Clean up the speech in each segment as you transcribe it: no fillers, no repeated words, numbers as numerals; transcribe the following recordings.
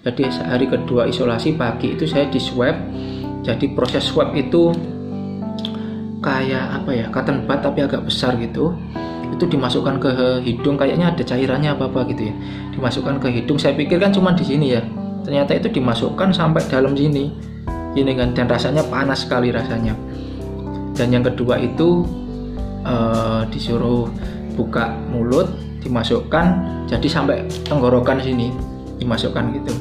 Jadi hari kedua isolasi pagi itu saya di swab. Jadi proses swab itu kayak cotton bud tapi agak besar gitu. Itu dimasukkan ke hidung, kayaknya ada cairannya apa gitu ya. Dimasukkan ke hidung, saya pikir kan cuma di sini ya. Ternyata itu dimasukkan sampai dalam sini. Ini kan, dan rasanya panas sekali rasanya. Dan yang kedua itu disuruh buka mulut, dimasukkan jadi sampai tenggorokan sini dimasukkan gitu.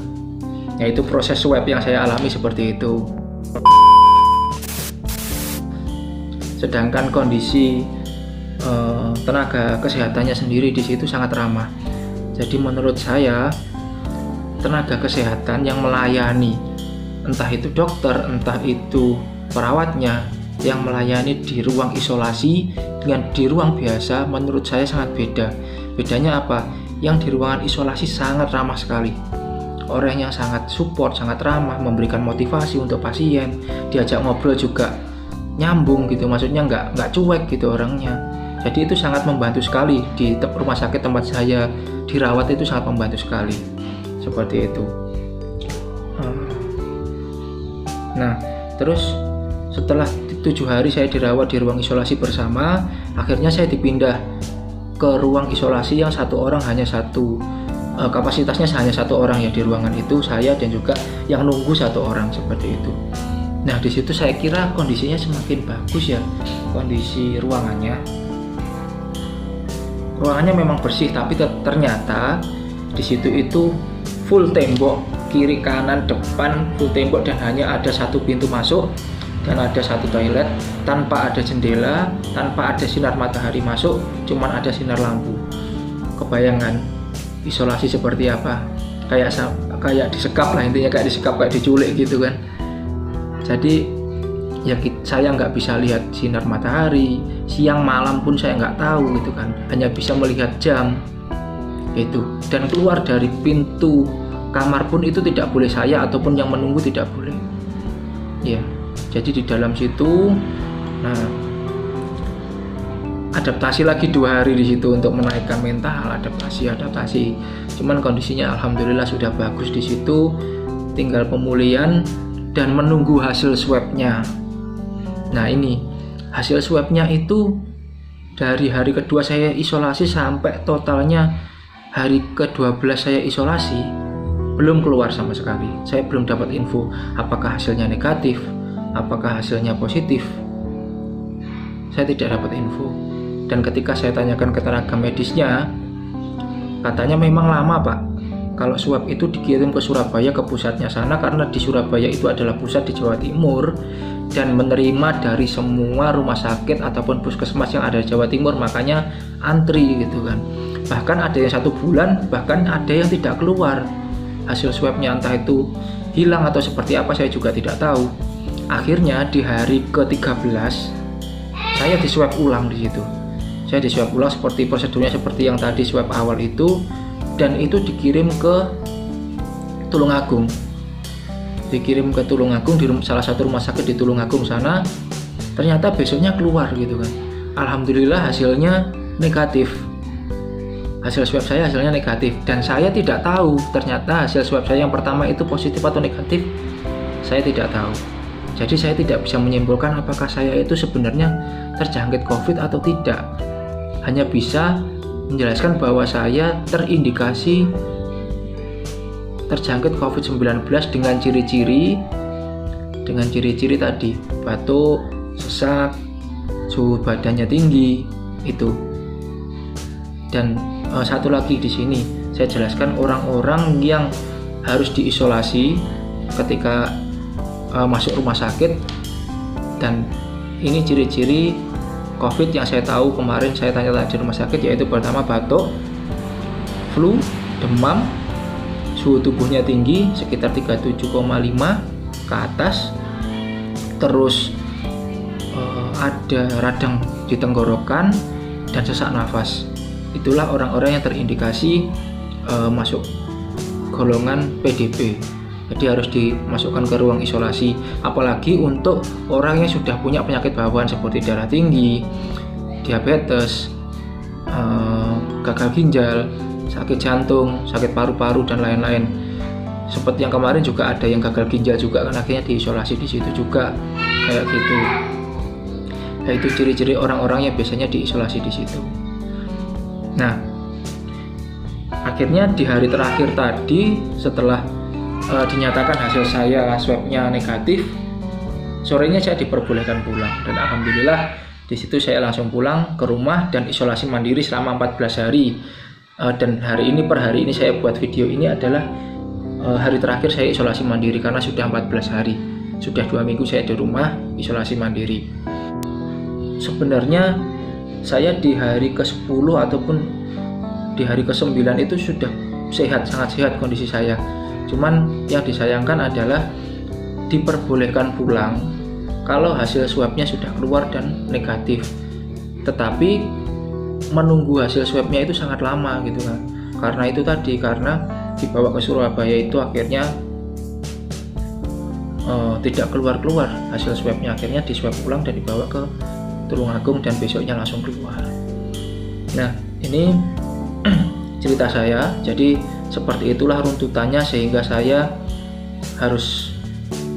Ya itu proses swab yang saya alami seperti itu. Sedangkan kondisi tenaga kesehatannya sendiri di situ sangat ramah. Jadi menurut saya tenaga kesehatan yang melayani, entah itu dokter, entah itu perawatnya, yang melayani di ruang isolasi dengan di ruang biasa, menurut saya sangat beda. Bedanya apa? Yang di ruangan isolasi sangat ramah sekali. Orangnya sangat support, sangat ramah, memberikan motivasi untuk pasien, diajak ngobrol juga nyambung gitu, maksudnya nggak cuek gitu orangnya. Jadi itu sangat membantu sekali. Di rumah sakit tempat saya dirawat itu sangat membantu sekali, seperti itu. Nah terus setelah 7 hari saya dirawat di ruang isolasi bersama, akhirnya saya dipindah ke ruang isolasi yang hanya satu, kapasitasnya hanya 1 orang ya di ruangan itu, saya dan juga yang nunggu 1 orang, seperti itu. Nah di situ saya kira kondisinya semakin bagus ya, kondisi ruangannya memang bersih, tapi ternyata di situ itu full tembok, kiri kanan depan full tembok, dan hanya ada 1 pintu masuk dan ada 1 toilet, tanpa ada jendela, tanpa ada sinar matahari masuk, cuman ada sinar lampu. Kebayangan isolasi seperti apa? Kayak disekap lah intinya, kayak disekap, kayak diculik gitu kan. Jadi ya saya nggak bisa lihat sinar matahari, siang malam pun saya nggak tahu gitu kan, hanya bisa melihat jam itu. Dan keluar dari pintu kamar pun itu tidak boleh, saya ataupun yang menunggu tidak boleh ya. Jadi di dalam situ, nah adaptasi lagi 2 hari di situ untuk menaikkan mental, adaptasi. Cuman kondisinya alhamdulillah sudah bagus di situ, tinggal pemulihan dan menunggu hasil swabnya. Nah ini hasil swabnya itu dari hari kedua saya isolasi sampai totalnya hari ke-12 saya isolasi belum keluar sama sekali. Saya belum dapat info apakah hasilnya negatif, apakah hasilnya positif. Saya tidak dapat info. Dan ketika saya tanyakan ke tenaga medisnya, katanya memang lama Pak. Kalau swab itu dikirim ke Surabaya, ke pusatnya sana, karena di Surabaya itu adalah pusat di Jawa Timur dan menerima dari semua rumah sakit ataupun puskesmas yang ada di Jawa Timur, makanya antri gitu kan. Bahkan ada yang 1 bulan, bahkan ada yang tidak keluar hasil swabnya, entah itu hilang atau seperti apa, saya juga tidak tahu. Akhirnya di hari ke-13 saya diswab ulang di situ. Saya diswab ulang seperti prosedurnya seperti yang tadi swab awal itu, dan itu dikirim ke Tulungagung. Dikirim ke Tulungagung, di salah satu rumah sakit di Tulungagung sana. Ternyata besoknya keluar gitu kan. Alhamdulillah hasilnya negatif. Hasil swab saya hasilnya negatif, dan saya tidak tahu ternyata hasil swab saya yang pertama itu positif atau negatif. Saya tidak tahu. Jadi saya tidak bisa menyimpulkan apakah saya itu sebenarnya terjangkit COVID atau tidak. Hanya bisa menjelaskan bahwa saya terindikasi terjangkit COVID-19 dengan ciri-ciri tadi, batuk, sesak, suhu badannya tinggi itu. Dan satu lagi di sini saya jelaskan orang-orang yang harus diisolasi ketika masuk rumah sakit. Dan ini ciri-ciri COVID yang saya tahu kemarin saya tanya di rumah sakit, yaitu pertama batuk, flu, demam, suhu tubuhnya tinggi sekitar 37,5 ke atas, terus ada radang di tenggorokan dan sesak nafas. Itulah orang-orang yang terindikasi masuk golongan PDP. Jadi harus dimasukkan ke ruang isolasi. Apalagi untuk orang yang sudah punya penyakit bawaan seperti darah tinggi, diabetes, gagal ginjal, sakit jantung, sakit paru-paru dan lain-lain. seperti yang kemarin juga ada yang gagal ginjal juga kan, akhirnya diisolasi di situ juga kayak gitu. Nah, itu ciri-ciri orang-orang yang biasanya diisolasi di situ. Nah, akhirnya di hari terakhir tadi setelah dinyatakan hasil saya swabnya negatif, sorenya saya diperbolehkan pulang, dan alhamdulillah di situ saya langsung pulang ke rumah dan isolasi mandiri selama 14 hari. Dan hari ini, per hari ini saya buat video ini adalah hari terakhir saya isolasi mandiri karena sudah 14 hari, sudah 2 minggu saya di rumah isolasi mandiri. Sebenarnya saya di hari ke-10 ataupun di hari ke-9 itu sudah sehat, sangat sehat kondisi saya. Cuman yang disayangkan adalah diperbolehkan pulang kalau hasil swabnya sudah keluar dan negatif, tetapi menunggu hasil swabnya itu sangat lama gitu kan. Karena itu tadi, karena dibawa ke Surabaya itu akhirnya tidak keluar hasil swabnya, akhirnya diswab ulang dan dibawa ke Tulungagung dan besoknya langsung keluar. Nah, ini cerita saya. Jadi seperti itulah runtutannya sehingga saya harus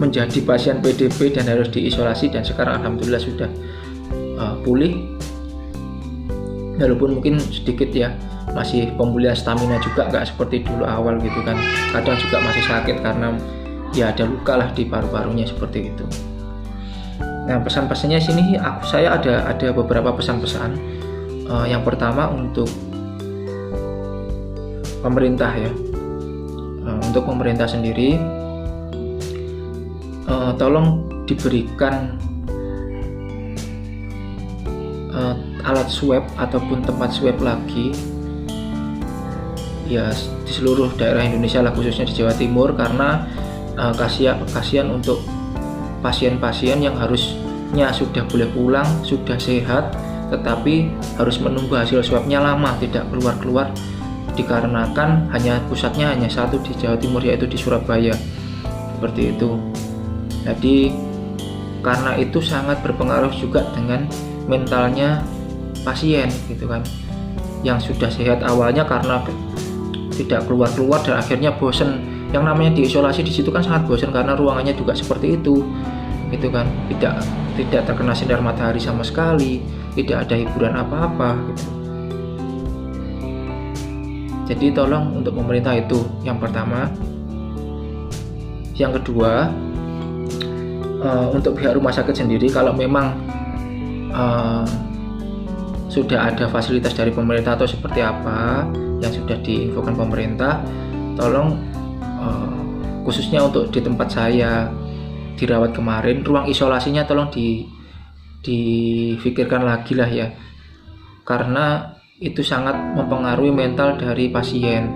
menjadi pasien PDP dan harus diisolasi, dan sekarang alhamdulillah sudah pulih, walaupun mungkin sedikit ya, masih pemulihan stamina juga, nggak seperti dulu awal gitu kan. Kadang juga masih sakit karena ya ada luka lah di paru-parunya seperti itu. Nah, pesan-pesannya sini saya ada beberapa pesan-pesan. Yang pertama untuk pemerintah ya, untuk pemerintah sendiri, tolong diberikan alat swab ataupun tempat swab lagi ya di seluruh daerah Indonesia lah, khususnya di Jawa Timur, karena kasihan untuk pasien-pasien yang harusnya sudah boleh pulang, sudah sehat, tetapi harus menunggu hasil swabnya lama, tidak keluar-keluar, dikarenakan pusatnya hanya satu di Jawa Timur, yaitu di Surabaya, seperti itu. Jadi karena itu sangat berpengaruh juga dengan mentalnya pasien gitu kan, yang sudah sehat awalnya karena tidak keluar-keluar dan akhirnya bosen. Yang namanya diisolasi di situ kan sangat bosan karena ruangannya juga seperti itu gitu kan, tidak terkena sinar matahari sama sekali, tidak ada hiburan apa-apa gitu. Jadi tolong untuk pemerintah itu yang pertama. Yang kedua, untuk pihak rumah sakit sendiri, kalau memang sudah ada fasilitas dari pemerintah atau seperti apa yang sudah diinfokan pemerintah, tolong khususnya untuk di tempat saya dirawat kemarin, ruang isolasinya tolong difikirkan lagi lah ya, karena itu sangat mempengaruhi mental dari pasien.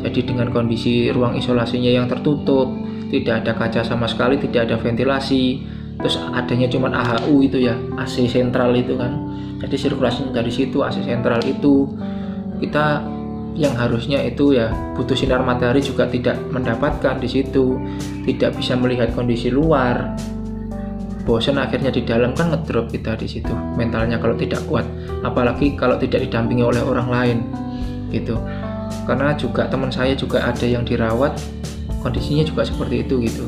Jadi dengan kondisi ruang isolasinya yang tertutup, tidak ada kaca sama sekali, tidak ada ventilasi, terus adanya cuman AHU itu ya, AC sentral itu kan, jadi sirkulasi dari situ, AC sentral itu kita yang harusnya itu ya butuh sinar matahari juga tidak mendapatkan di situ, tidak bisa melihat kondisi luar, bosan akhirnya di dalam kan ngedrop kita di situ mentalnya kalau tidak kuat, apalagi kalau tidak didampingi oleh orang lain gitu. Karena juga teman saya juga ada yang dirawat, kondisinya juga seperti itu gitu,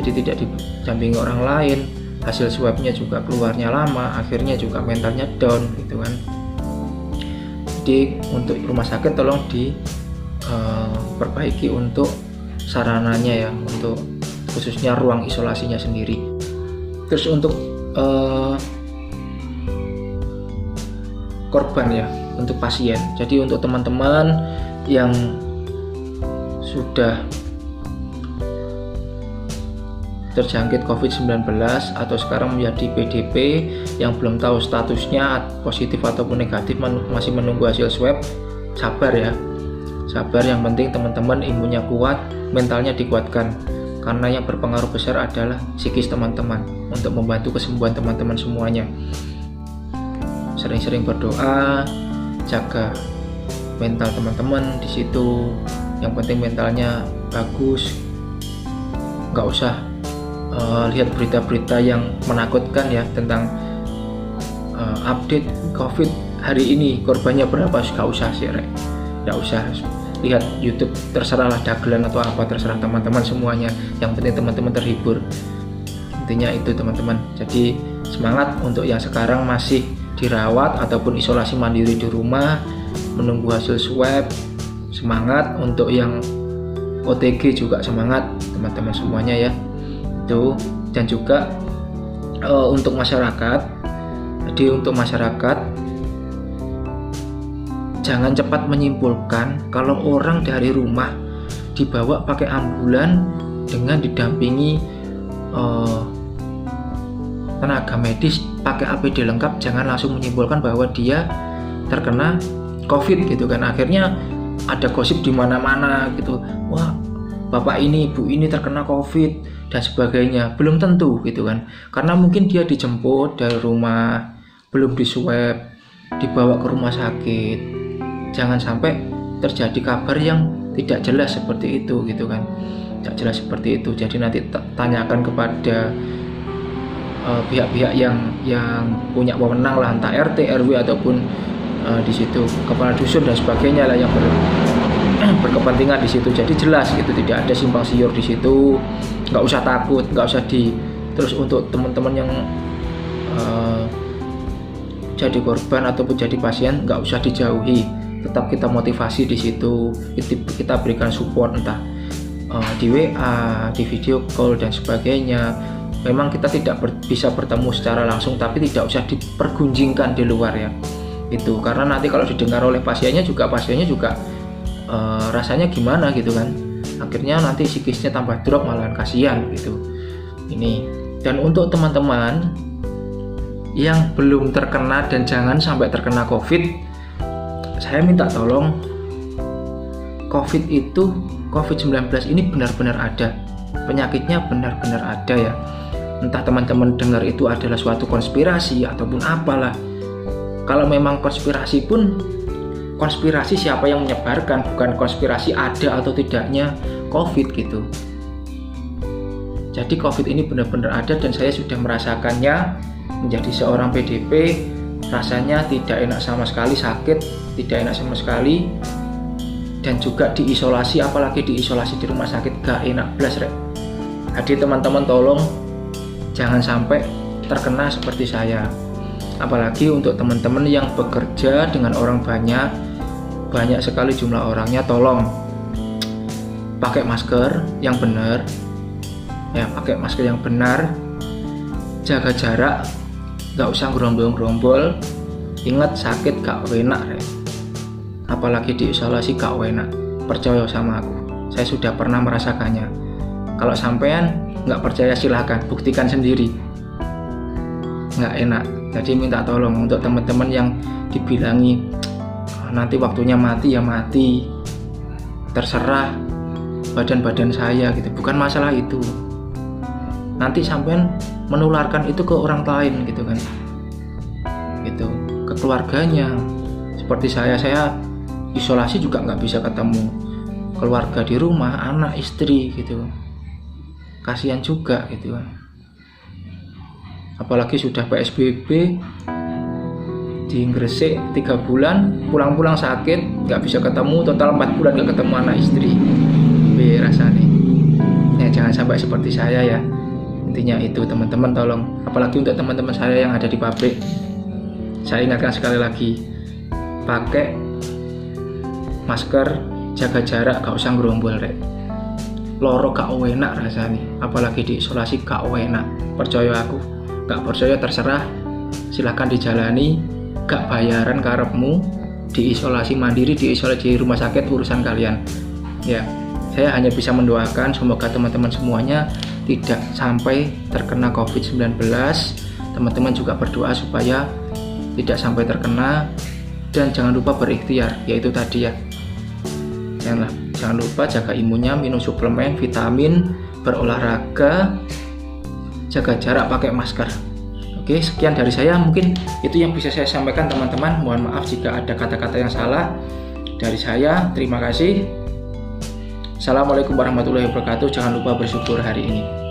jadi tidak didampingi orang lain, hasil swabnya juga keluarnya lama, akhirnya juga mentalnya down gitu kan. Jadi untuk rumah sakit tolong diperbaiki untuk sarananya ya, untuk khususnya ruang isolasinya sendiri. Terus untuk korban ya, untuk pasien, jadi untuk teman-teman yang sudah terjangkit COVID-19 atau sekarang menjadi PDP yang belum tahu statusnya positif ataupun negatif, masih menunggu hasil swab, sabar ya, sabar. Yang penting teman-teman imunnya kuat, mentalnya dikuatkan, karena yang berpengaruh besar adalah psikis teman-teman untuk membantu kesembuhan teman-teman semuanya. Sering-sering berdoa, jaga mental teman-teman di situ. Yang penting mentalnya bagus, nggak usah lihat berita-berita yang menakutkan ya tentang update COVID hari ini korbannya berapa, nggak usah sih, nggak usah. lihat YouTube, terserahlah dagelan atau apa, terserah teman-teman semuanya, yang penting teman-teman terhibur. Intinya itu teman-teman. Jadi semangat untuk yang sekarang masih dirawat ataupun isolasi mandiri di rumah menunggu hasil swab, semangat. Untuk yang OTG juga semangat teman-teman semuanya ya. Itu. Dan juga untuk masyarakat, jadi untuk masyarakat jangan cepat menyimpulkan kalau orang dari rumah dibawa pakai ambulan dengan didampingi tenaga medis pakai APD lengkap. Jangan langsung menyimpulkan bahwa dia terkena COVID gitu kan. Akhirnya ada gosip di mana-mana gitu, wah bapak ini, ibu ini terkena COVID dan sebagainya. Belum tentu gitu kan, karena mungkin dia dijemput dari rumah, belum diswab, dibawa ke rumah sakit. Jangan sampai terjadi kabar yang tidak jelas seperti itu gitu kan, tidak jelas seperti itu. Jadi nanti tanyakan kepada pihak-pihak yang punya wewenang lah, entah RT, RW ataupun di situ kepala dusun dan sebagainya lah yang berkepentingan di situ. Jadi jelas gitu, tidak ada simpang siur di situ. Nggak usah takut, nggak usah terus untuk teman-teman yang jadi korban ataupun jadi pasien, nggak usah dijauhi. Tetap kita motivasi di situ, kita berikan support entah di WA, di video call dan sebagainya. Memang kita tidak bisa bertemu secara langsung, tapi tidak usah dipergunjingkan di luar ya. Itu karena nanti kalau didengar oleh pasiennya juga rasanya gimana gitu kan. Akhirnya nanti psikisnya tambah drop, malahan kasihan gitu. Ini. Dan untuk teman-teman yang belum terkena dan jangan sampai terkena COVID, saya minta tolong, COVID-19 ini benar-benar ada. Penyakitnya benar-benar ada ya. Entah teman-teman dengar itu adalah suatu konspirasi ataupun apalah. Kalau memang konspirasi pun, konspirasi siapa yang menyebarkan, bukan konspirasi ada atau tidaknya COVID gitu. Jadi COVID ini benar-benar ada dan saya sudah merasakannya. Menjadi seorang PDP rasanya tidak enak sama sekali, sakit, tidak enak sama sekali. Dan juga diisolasi, apalagi diisolasi di rumah sakit, gak enak blas rek. Jadi teman-teman tolong jangan sampai terkena seperti saya. Apalagi untuk teman-teman yang bekerja dengan orang banyak sekali jumlah orangnya, tolong pakai masker yang benar ya, pakai masker yang benar, jaga jarak, gak usah gerombol-gerombol. Ingat, sakit gak enak ya. Apalagi diisolasi gak enak, percaya sama aku, saya sudah pernah merasakannya. Kalau sampean nggak percaya silahkan buktikan sendiri, nggak enak. Jadi minta tolong untuk teman-teman yang dibilangi nanti waktunya mati ya mati, terserah badan-badan saya gitu, bukan masalah itu. Nanti sampean menularkan itu ke orang lain gitu kan, gitu, ke keluarganya. Seperti saya isolasi juga nggak bisa ketemu keluarga di rumah, anak, istri gitu, kasihan juga gitu kan. Apalagi sudah PSBB di Gresik 3 bulan, pulang-pulang sakit, nggak bisa ketemu, total 4 bulan nggak ketemu anak istri. Rasanya ya, jangan sampai seperti saya ya. Intinya itu teman-teman, tolong. Apalagi untuk teman-teman saya yang ada di pabrik, saya ingatkan sekali lagi, pakai masker, jaga jarak, gak usah gerombol rek. Loro gak enak rasanya, apalagi diisolasi gak enak. Percaya aku, gak percaya terserah, silahkan dijalani. Gak bayaran karepmu, diisolasi mandiri, diisolasi di rumah sakit, urusan kalian ya. Saya hanya bisa mendoakan semoga teman-teman semuanya tidak sampai terkena COVID-19. Teman-teman juga berdoa supaya tidak sampai terkena, dan jangan lupa berikhtiar, yaitu tadi ya, jangan lupa jaga imunnya, minum suplemen, vitamin, berolahraga, jaga jarak, pakai masker. Oke, sekian dari saya, mungkin itu yang bisa saya sampaikan teman-teman. Mohon maaf jika ada kata-kata yang salah dari saya. Terima kasih. Assalamualaikum warahmatullahi wabarakatuh. Jangan lupa bersyukur hari ini.